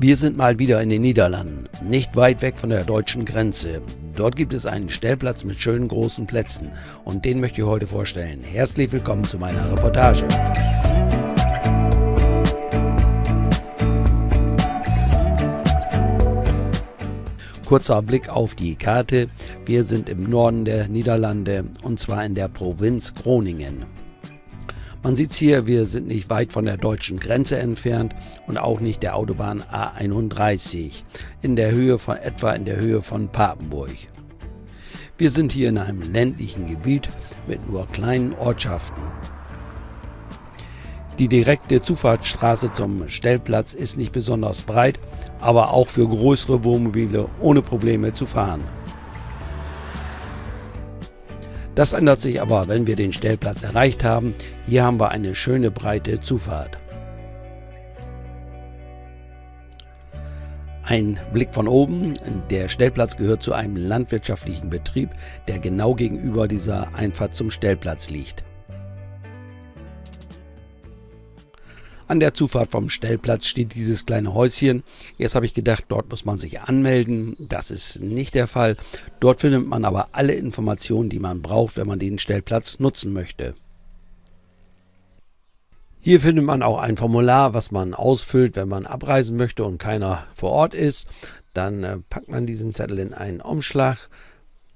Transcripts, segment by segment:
Wir sind mal wieder in den Niederlanden, nicht weit weg von der deutschen Grenze. Dort gibt es einen Stellplatz mit schönen großen Plätzen und den möchte ich heute vorstellen. Herzlich willkommen zu meiner Reportage. Kurzer Blick auf die Karte. Wir sind im Norden der Niederlande und zwar in der Provinz Groningen. Man sieht hier, wir sind nicht weit von der deutschen Grenze entfernt und auch nicht der Autobahn A31, etwa in der Höhe von Papenburg. Wir sind hier in einem ländlichen Gebiet mit nur kleinen Ortschaften. Die direkte Zufahrtsstraße zum Stellplatz ist nicht besonders breit, aber auch für größere Wohnmobile ohne Probleme zu fahren. Das ändert sich aber, wenn wir den Stellplatz erreicht haben. Hier haben wir eine schöne breite Zufahrt. Ein Blick von oben. Der Stellplatz gehört zu einem landwirtschaftlichen Betrieb, der genau gegenüber dieser Einfahrt zum Stellplatz liegt. An der Zufahrt vom Stellplatz steht dieses kleine Häuschen. Jetzt habe ich gedacht, dort muss man sich anmelden. Das ist nicht der Fall. Dort findet man aber alle Informationen, die man braucht, wenn man den Stellplatz nutzen möchte. Hier findet man auch ein Formular, was man ausfüllt, wenn man abreisen möchte und keiner vor Ort ist. Dann packt man diesen Zettel in einen Umschlag,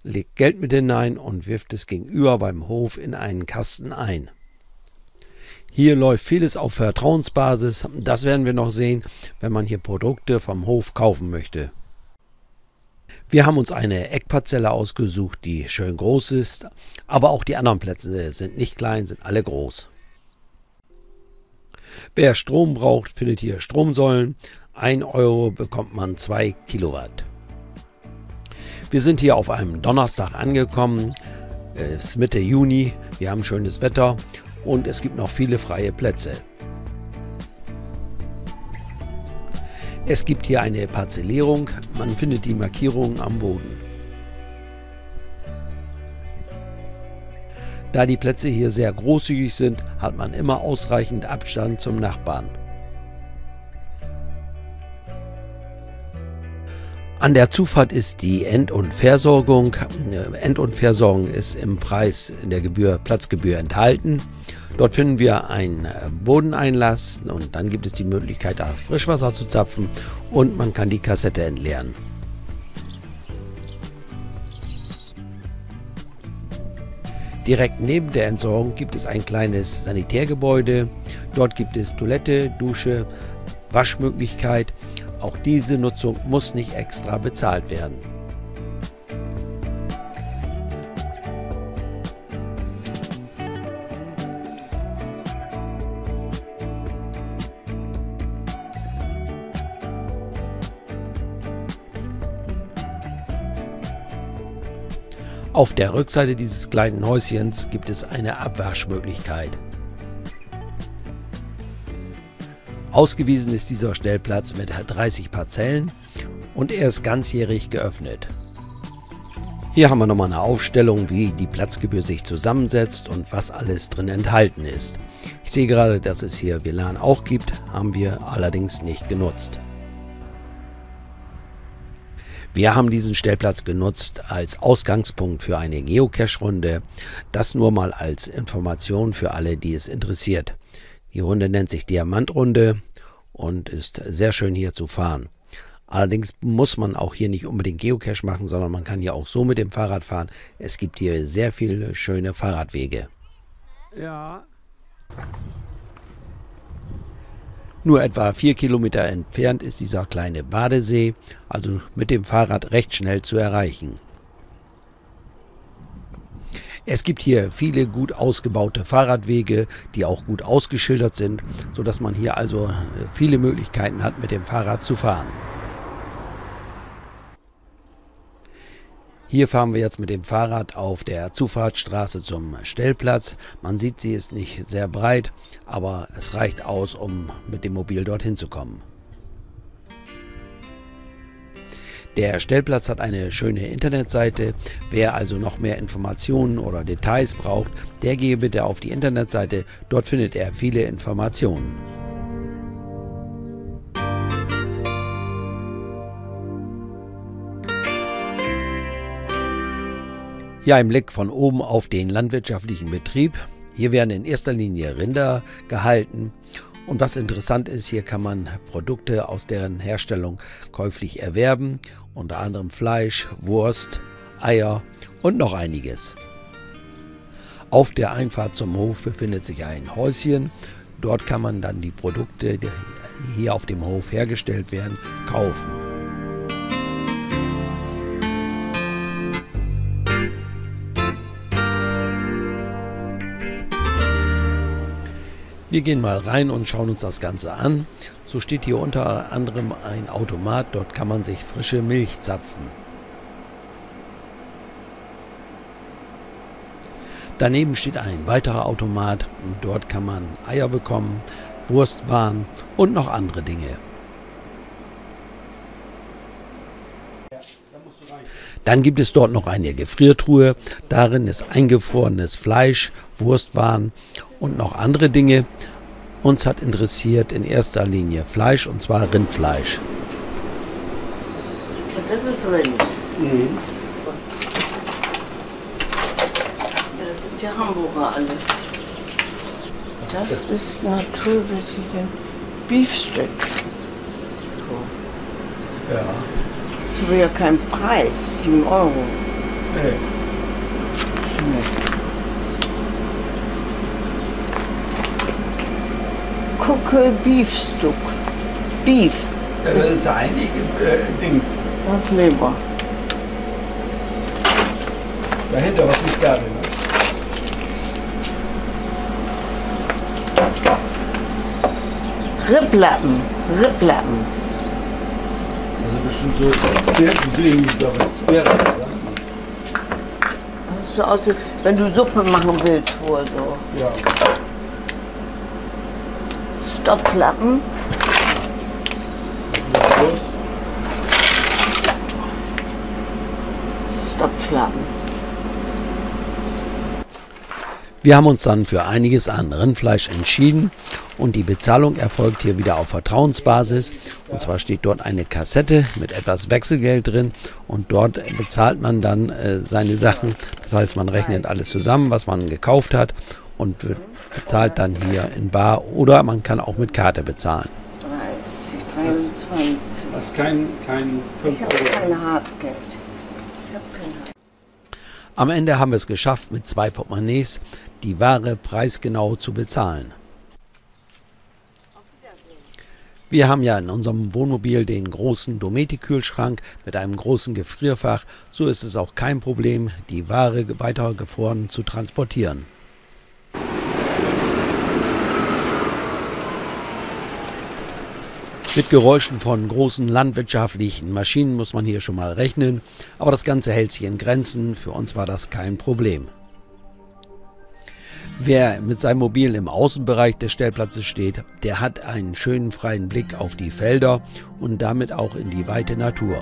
legt Geld mit hinein und wirft es gegenüber beim Hof in einen Kasten ein. Hier läuft vieles auf Vertrauensbasis, das werden wir noch sehen, wenn man hier Produkte vom Hof kaufen möchte. Wir haben uns eine Eckparzelle ausgesucht, die schön groß ist, aber auch die anderen Plätze sind nicht klein, sind alle groß. Wer Strom braucht, findet hier Stromsäulen. 1 Euro bekommt man 2 Kilowatt. Wir sind hier auf einem Donnerstag angekommen, es ist Mitte Juni, wir haben schönes Wetter. Und es gibt noch viele freie Plätze. Es gibt hier eine Parzellierung, man findet die Markierungen am Boden. Da die Plätze hier sehr großzügig sind, hat man immer ausreichend Abstand zum Nachbarn. An der Zufahrt ist die End- und Versorgung. End- und Versorgung ist im Preis in der Platzgebühr enthalten. Dort finden wir einen Bodeneinlass und dann gibt es die Möglichkeit, da Frischwasser zu zapfen und man kann die Kassette entleeren. Direkt neben der Entsorgung gibt es ein kleines Sanitärgebäude. Dort gibt es Toilette, Dusche, Waschmöglichkeit. Auch diese Nutzung muss nicht extra bezahlt werden. Auf der Rückseite dieses kleinen Häuschens gibt es eine Abwaschmöglichkeit. Ausgewiesen ist dieser Stellplatz mit 30 Parzellen und er ist ganzjährig geöffnet. Hier haben wir nochmal eine Aufstellung, wie die Platzgebühr sich zusammensetzt und was alles drin enthalten ist. Ich sehe gerade, dass es hier WLAN auch gibt, haben wir allerdings nicht genutzt. Wir haben diesen Stellplatz genutzt als Ausgangspunkt für eine Geocache-Runde. Das nur mal als Information für alle, die es interessiert. Die Runde nennt sich Diamantrunde und ist sehr schön hier zu fahren. Allerdings muss man auch hier nicht unbedingt Geocache machen, sondern man kann hier auch so mit dem Fahrrad fahren. Es gibt hier sehr viele schöne Fahrradwege. Ja. Nur etwa 4 Kilometer entfernt ist dieser kleine Badesee, also mit dem Fahrrad recht schnell zu erreichen. Es gibt hier viele gut ausgebaute Fahrradwege, die auch gut ausgeschildert sind, sodass man hier also viele Möglichkeiten hat, mit dem Fahrrad zu fahren. Hier fahren wir jetzt mit dem Fahrrad auf der Zufahrtsstraße zum Stellplatz. Man sieht, sie ist nicht sehr breit, aber es reicht aus, um mit dem Mobil dorthin zu kommen. Der Stellplatz hat eine schöne Internetseite. Wer also noch mehr Informationen oder Details braucht, der gehe bitte auf die Internetseite. Dort findet er viele Informationen. Hier ein Blick von oben auf den landwirtschaftlichen Betrieb. Hier werden in erster Linie Rinder gehalten. Und was interessant ist, hier kann man Produkte aus deren Herstellung käuflich erwerben. Unter anderem Fleisch, Wurst, Eier und noch einiges. Auf der Einfahrt zum Hof befindet sich ein Häuschen. Dort kann man dann die Produkte, die hier auf dem Hof hergestellt werden, kaufen. Wir gehen mal rein und schauen uns das Ganze an. So steht hier unter anderem ein Automat, dort kann man sich frische Milch zapfen. Daneben steht ein weiterer Automat und dort kann man Eier bekommen, Wurstwaren und noch andere Dinge. Dann gibt es dort noch eine Gefriertruhe, darin ist eingefrorenes Fleisch, Wurstwaren und noch andere Dinge. Uns hat interessiert in erster Linie Fleisch, und zwar Rindfleisch. Und das ist Rind. Mhm. Ja, das sind ja Hamburger alles. Das ist naturwertige Beefsteak. Ja. Das ist aber ja kein Preis, 7 Euro. Hey. Schmeckt. Kuckel Beefsteak. Beef. Ja, das ist ja eigentlich Dings. Das ist Leber. Dahinter was nicht da drin. Riblappen. Riblappen. Also bestimmt so Spirits, glaube ich. Spirits, ja? Das sieht so aus, als wenn du Suppe machen willst, wohl so. Ja. Stopplappen. Stopflappen. Wir haben uns dann für einiges an Rindfleisch entschieden und die Bezahlung erfolgt hier wieder auf Vertrauensbasis. Und zwar steht dort eine Kassette mit etwas Wechselgeld drin und dort bezahlt man dann seine Sachen. Das heißt, man rechnet alles zusammen, was man gekauft hat und bezahlt dann hier in bar oder man kann auch mit Karte bezahlen. 30, 23. Das ist kein 5 Ich habe kein Hartgeld. Ich habe kein Hartgeld. Am Ende haben wir es geschafft, mit 2 Portemonnaies die Ware preisgenau zu bezahlen. Wir haben ja in unserem Wohnmobil den großen Dometic-Kühlschrank mit einem großen Gefrierfach. So ist es auch kein Problem, die Ware weiter gefroren zu transportieren. Mit Geräuschen von großen landwirtschaftlichen Maschinen muss man hier schon mal rechnen, aber das Ganze hält sich in Grenzen, für uns war das kein Problem. Wer mit seinem Mobil im Außenbereich des Stellplatzes steht, der hat einen schönen freien Blick auf die Felder und damit auch in die weite Natur.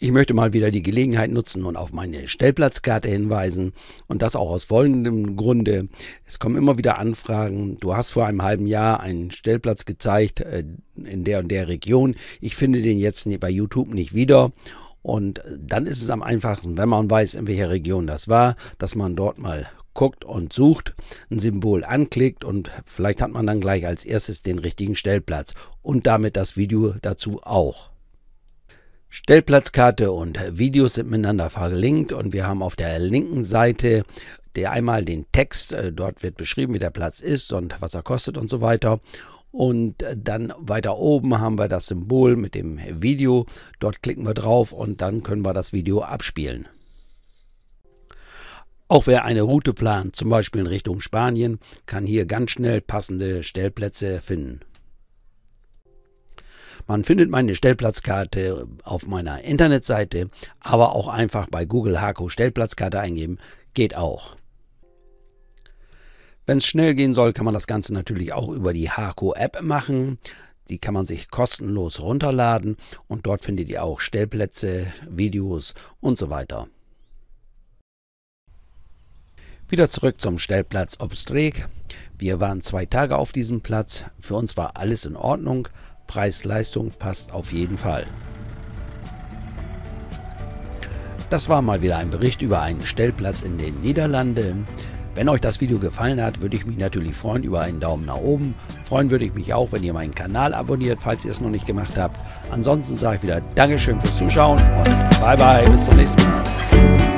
Ich möchte mal wieder die Gelegenheit nutzen und auf meine Stellplatzkarte hinweisen und das auch aus folgendem Grunde. Es kommen immer wieder Anfragen, du hast vor einem halben Jahr einen Stellplatz gezeigt in der und der Region. Ich finde den jetzt bei YouTube nicht wieder und dann ist es am einfachsten, wenn man weiß, in welcher Region das war, dass man dort mal guckt und sucht, ein Symbol anklickt und vielleicht hat man dann gleich als erstes den richtigen Stellplatz und damit das Video dazu auch. Stellplatzkarte und Videos sind miteinander verlinkt und wir haben auf der linken Seite einmal den Text, dort wird beschrieben, wie der Platz ist und was er kostet und so weiter. Und dann weiter oben haben wir das Symbol mit dem Video, dort klicken wir drauf und dann können wir das Video abspielen. Auch wer eine Route plant, zum Beispiel in Richtung Spanien, kann hier ganz schnell passende Stellplätze finden. Man findet meine Stellplatzkarte auf meiner Internetseite, aber auch einfach bei Google Haco Stellplatzkarte eingeben, geht auch. Wenn es schnell gehen soll, kann man das Ganze natürlich auch über die Haco App machen. Die kann man sich kostenlos runterladen und dort findet ihr auch Stellplätze, Videos und so weiter. Wieder zurück zum Stellplatz Obstreek. Wir waren 2 Tage auf diesem Platz. Für uns war alles in Ordnung. Preis-Leistung passt auf jeden Fall. Das war mal wieder ein Bericht über einen Stellplatz in den Niederlanden. Wenn euch das Video gefallen hat, würde ich mich natürlich freuen über einen Daumen nach oben. Freuen würde ich mich auch, wenn ihr meinen Kanal abonniert, falls ihr es noch nicht gemacht habt. Ansonsten sage ich wieder Dankeschön fürs Zuschauen und bye bye, bis zum nächsten Mal.